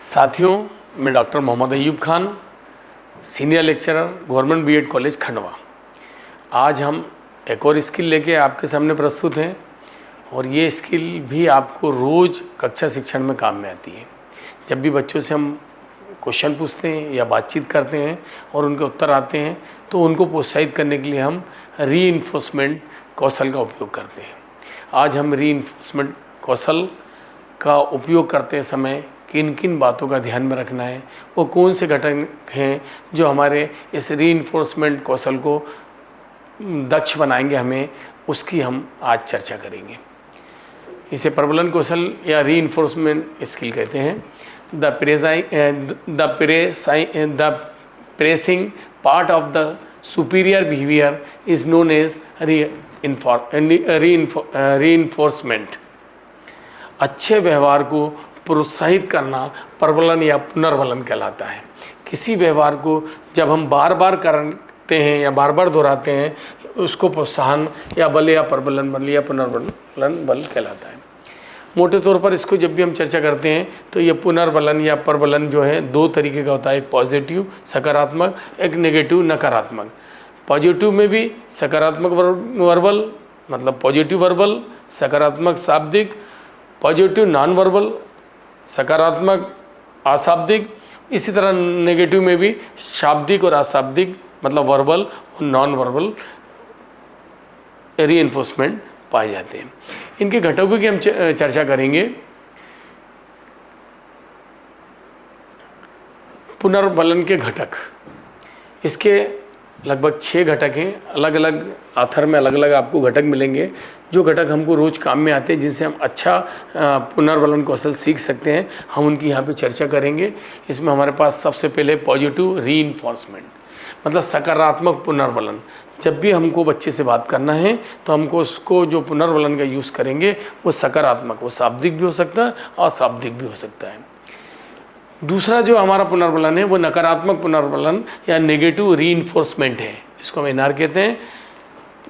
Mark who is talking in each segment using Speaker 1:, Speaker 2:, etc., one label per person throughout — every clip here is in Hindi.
Speaker 1: साथियों, मैं doctor Mohammad Ayub Khan, senior lecturer, government BEd college Khandwa. आज हम एक और स्किल लेके आपके सामने प्रस्तुत हैं और ये स्किल भी आपको रोज़ कक्षा शिक्षण में काम में आती है। जब भी बच्चों से हम क्वेश्चन पूछते हैं या बातचीत करते हैं और उनके उत्तर आते हैं तो उनको प्रोत्साहित करने के लिए हम रीइंफोर्समेंट कौशल का उपयोग करते हैं। आज हम रीइंफोर्समेंट कौशल का उपयोग करते समय किन किन बातों का ध्यान में रखना है, वो कौन से घटक हैं जो हमारे इस रीइंफोर्समेंट कौशल को दक्ष बनाएंगे हमें, उसकी हम आज चर्चा करेंगे। इसे प्रबलन कौशल या रीइंफोर्समेंट स्किल कहते हैं। The pressing part of the superior behaviour is known as reinforcement. अच्छे व्यवहार को प्रोत्साहित करना प्रबलन या पुनर्बलन कहलाता है। किसी व्यवहार को जब हम बार बार करते हैं या बार बार दोहराते हैं, उसको प्रोत्साहन या बल या प्रबलन बल या पुनर्बलन बल कहलाता है। मोटे तौर पर इसको जब भी हम चर्चा करते हैं तो ये पुनर्बलन या प्रबलन जो है दो तरीके का होता है, एक पॉजिटिव सकारात्मक, एक नेगेटिव नकारात्मक। पॉजिटिव में भी सकारात्मक वर्बल मतलब पॉजिटिव वर्बल, सकारात्मक शाब्दिक, पॉजिटिव नॉन वर्बल सकारात्मक अशाब्दिक। इसी तरह नेगेटिव में भी शाब्दिक और अशाब्दिक मतलब वर्बल और नॉन वर्बल रीइंफोर्समेंट पाए जाते हैं। इनके घटकों की हम चर्चा करेंगे। पुनर्बलन के घटक, इसके लगभग 6 घटक हैं। अलग अलग आथर में अलग अलग आपको घटक मिलेंगे, जो घटक हमको रोज़ काम में आते हैं, जिनसे हम अच्छा पुनर्बलन कौशल सीख सकते हैं। हम उनकी यहाँ पे चर्चा करेंगे। इसमें हमारे पास सबसे पहले पॉजिटिव रीइंफोर्समेंट मतलब सकारात्मक पुनर्बलन। जब भी हमको बच्चे से बात करना है तो हमको उसको जो पुनर्बलन का यूज़ करेंगे वो सकारात्मक, वो शाब्दिक भी हो सकता है, अशाब्दिक भी हो सकता है। दूसरा जो हमारा पुनर्बलन है वो नकारात्मक पुनर्बलन या नेगेटिव रीइंफोर्समेंट है। इसको हम एनआर कहते हैं।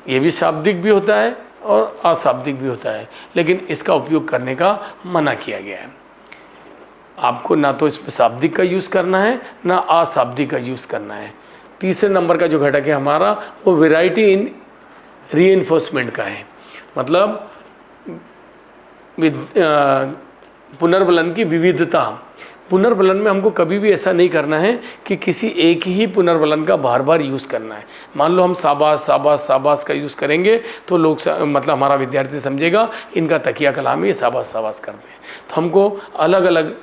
Speaker 1: ये भी शाब्दिक भी होता है और अशाब्दिक भी होता है, लेकिन इसका उपयोग करने का मना किया गया है। आपको ना तो इसमें शाब्दिक का यूज़ करना है ना अशाब्दिक का यूज़ करना है। तीसरे नंबर का जो घटक है हमारा वो वैरायटी इन रीइंफोर्समेंट का है, मतलब पुनर्बलन की विविधता। पुनर्बलन में हमको कभी भी ऐसा नहीं करना है कि किसी एक ही पुनर्बलन का बार बार यूज़ करना है। मान लो हम शाबाश शाबाश शाबाश का यूज़ करेंगे तो लोग मतलब हमारा विद्यार्थी समझेगा इनका तकिया कलाम ही शाबाश शाबाश करते हैं। तो हमको अलग अलग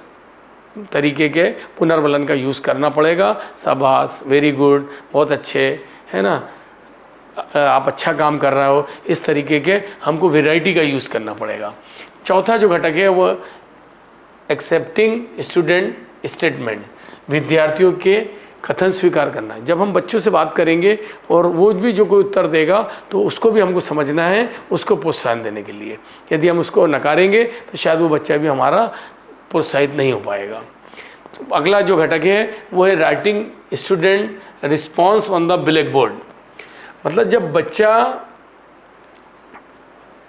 Speaker 1: तरीके के पुनर्बलन का यूज़ करना पड़ेगा। शाबाश, वेरी गुड, बहुत अच्छे, है ना, आप अच्छा काम कर रहे हो, इस तरीके के हमको वैरायटी का यूज़ करना पड़ेगा। चौथा जो घटक है वो एक्सेप्टिंग स्टूडेंट स्टेटमेंट, विद्यार्थियों के कथन स्वीकार करना है। जब हम बच्चों से बात करेंगे और वो भी जो कोई उत्तर देगा तो उसको भी हमको समझना है, उसको प्रोत्साहन देने के लिए। यदि हम उसको नकारेंगे तो शायद वो बच्चा भी हमारा प्रोत्साहित नहीं हो पाएगा। तो अगला जो घटक है वो है writing student response on the black board. मतलब जब बच्चा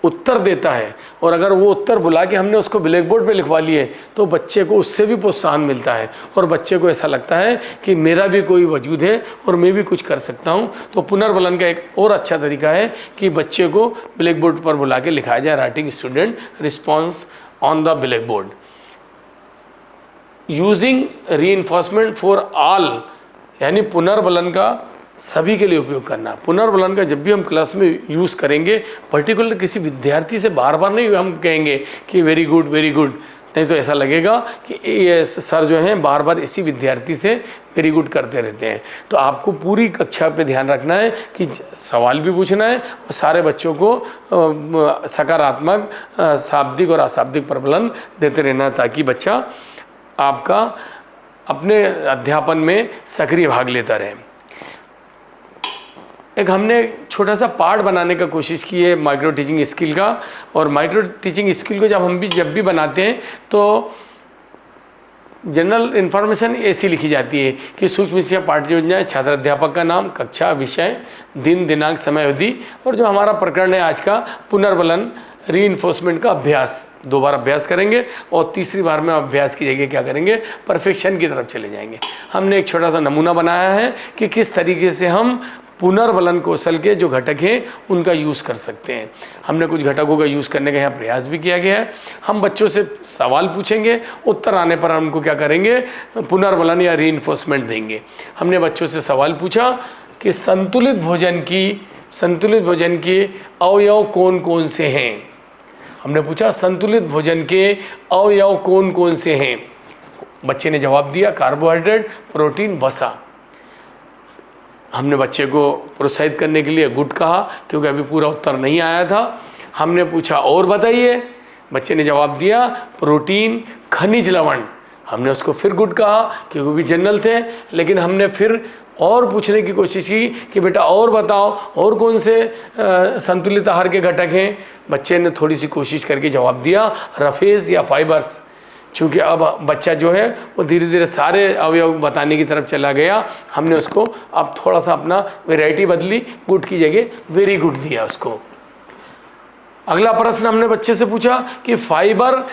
Speaker 1: उत्तर देता है और अगर वो उत्तर बुला के हमने उसको ब्लैक बोर्ड पे लिखवा लिए तो बच्चे को उससे भी प्रोत्साहन मिलता है और बच्चे को ऐसा लगता है कि मेरा भी कोई वजूद है और मैं भी कुछ कर सकता हूँ। तो पुनर्बलन का एक और अच्छा तरीका है कि बच्चे को ब्लैक बोर्ड पर बुला के लिखाया जाए writing student response on the black board. Using reinforcement for all, यानी पुनर्बलन का सभी के लिए उपयोग करना। पुनर्बलन का जब भी हम क्लास में यूज़ करेंगे, पर्टिकुलर किसी विद्यार्थी से बार बार नहीं हम कहेंगे कि वेरी गुड वेरी गुड, नहीं तो ऐसा लगेगा कि ये सर जो हैं बार बार इसी विद्यार्थी से वेरी गुड करते रहते हैं। तो आपको पूरी कक्षा पे ध्यान रखना है कि सवाल भी पूछना है और सारे बच्चों को सकारात्मक शाब्दिक और अशाब्दिक प्रबलन देते रहना है, ताकि बच्चा आपका अपने अध्यापन में सक्रिय भाग लेता रहे। एक हमने छोटा सा पार्ट बनाने का कोशिश की है माइक्रो टीचिंग स्किल का। और माइक्रो टीचिंग स्किल को जब भी बनाते हैं तो जनरल इन्फॉर्मेशन ऐसी लिखी जाती है कि सूक्ष्म शिक्षा पाठ्य योजना, छात्र अध्यापक का नाम, कक्षा, विषय, दिन, दिनांक, समय अवधि, और जो हमारा प्रकरण है आज का पुनर्बलन रीइंफोर्समेंट का अभ्यास, 2 बार अभ्यास करेंगे और तीसरी बार में अभ्यास की जगह क्या करेंगे, परफेक्शन की तरफ चले जाएंगे। हमने एक छोटा सा नमूना बनाया है कि किस तरीके से हम पुनर्बलन कौशल के जो घटक हैं उनका यूज़ कर सकते हैं। हमने कुछ घटकों का यूज़ करने का यहाँ प्रयास भी किया गया है। हम बच्चों से सवाल पूछेंगे, उत्तर आने पर हम उनको क्या करेंगे, पुनर्बलन या रीइंफोर्समेंट देंगे। हमने बच्चों से सवाल पूछा कि संतुलित भोजन के अवयव कौन कौन से हैं। हमने पूछा संतुलित भोजन के अवयव कौन कौन से हैं। बच्चे ने जवाब दिया कार्बोहाइड्रेट, प्रोटीन, वसा। हमने बच्चे को प्रोत्साहित करने के लिए गुड कहा, क्योंकि अभी पूरा उत्तर नहीं आया था। हमने पूछा और बताइए, बच्चे ने जवाब दिया प्रोटीन, खनिज लवण। हमने उसको फिर गुड कहा, क्योंकि वो भी जनरल थे, लेकिन हमने फिर और पूछने की कोशिश की कि बेटा और बताओ और कौन से संतुलित आहार के घटक हैं। बच्चे ने थोड़ी सी कोशिश करके जवाब दिया रफेज या फाइबर्स। चूँकि अब बच्चा जो है वो धीरे धीरे सारे अवयव बताने की तरफ चला गया, हमने उसको अब थोड़ा सा अपना वैरायटी बदली, गुड की जगह वेरी गुड दिया उसको। अगला प्रश्न हमने बच्चे से पूछा कि फाइबर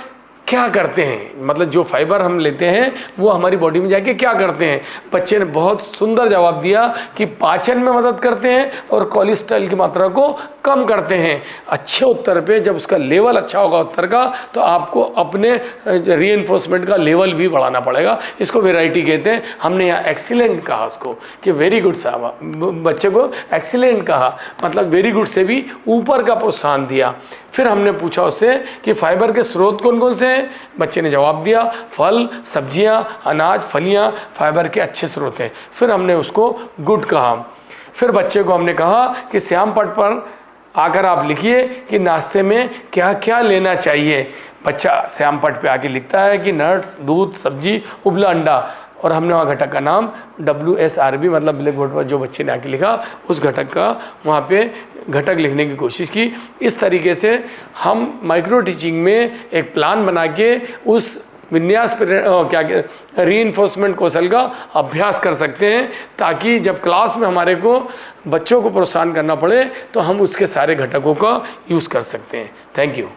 Speaker 1: क्या करते हैं, मतलब जो फाइबर हम लेते हैं वो हमारी बॉडी में जाके क्या करते हैं। बच्चे ने बहुत सुंदर जवाब दिया कि पाचन में मदद करते हैं और कोलेस्ट्रॉल की मात्रा को कम करते हैं। अच्छे उत्तर पे जब उसका लेवल अच्छा होगा उत्तर का, तो आपको अपने रीइंफोर्समेंट का लेवल भी बढ़ाना पड़ेगा। इसको वैरायटी कहते हैं। हमने यहाँ एक्सीलेंट कहा उसको कि वेरी गुड साहब, बच्चे को एक्सीलेंट कहा, मतलब वेरी गुड से भी ऊपर का प्रोत्साहन दिया। फिर हमने पूछा उससे कि फाइबर के स्रोत कौन कौन से हैं। बच्चे ने जवाब दिया फल, सब्जियां, अनाज, फलियां फाइबर के अच्छे स्रोत हैं। फिर हमने उसको गुड कहा। फिर बच्चे को हमने कहा कि श्याम पट पर आकर आप लिखिए कि नाश्ते में क्या क्या लेना चाहिए। बच्चा श्याम पट पे आके लिखता है कि नट्स, दूध, सब्जी, उबला अंडा, और हमने वहाँ घटक का नाम WSRB, मतलब ब्लैक बोर्ड पर जो बच्चे ने आके लिखा उस घटक का वहाँ पे घटक लिखने की कोशिश की। इस तरीके से हम माइक्रो टीचिंग में एक प्लान बना के उस विन्यास रीइंफोर्समेंट कौशल का अभ्यास कर सकते हैं, ताकि जब क्लास में हमारे को बच्चों को प्रोत्साहन करना पड़े तो हम उसके सारे घटकों का यूज़ कर सकते हैं। Thank you.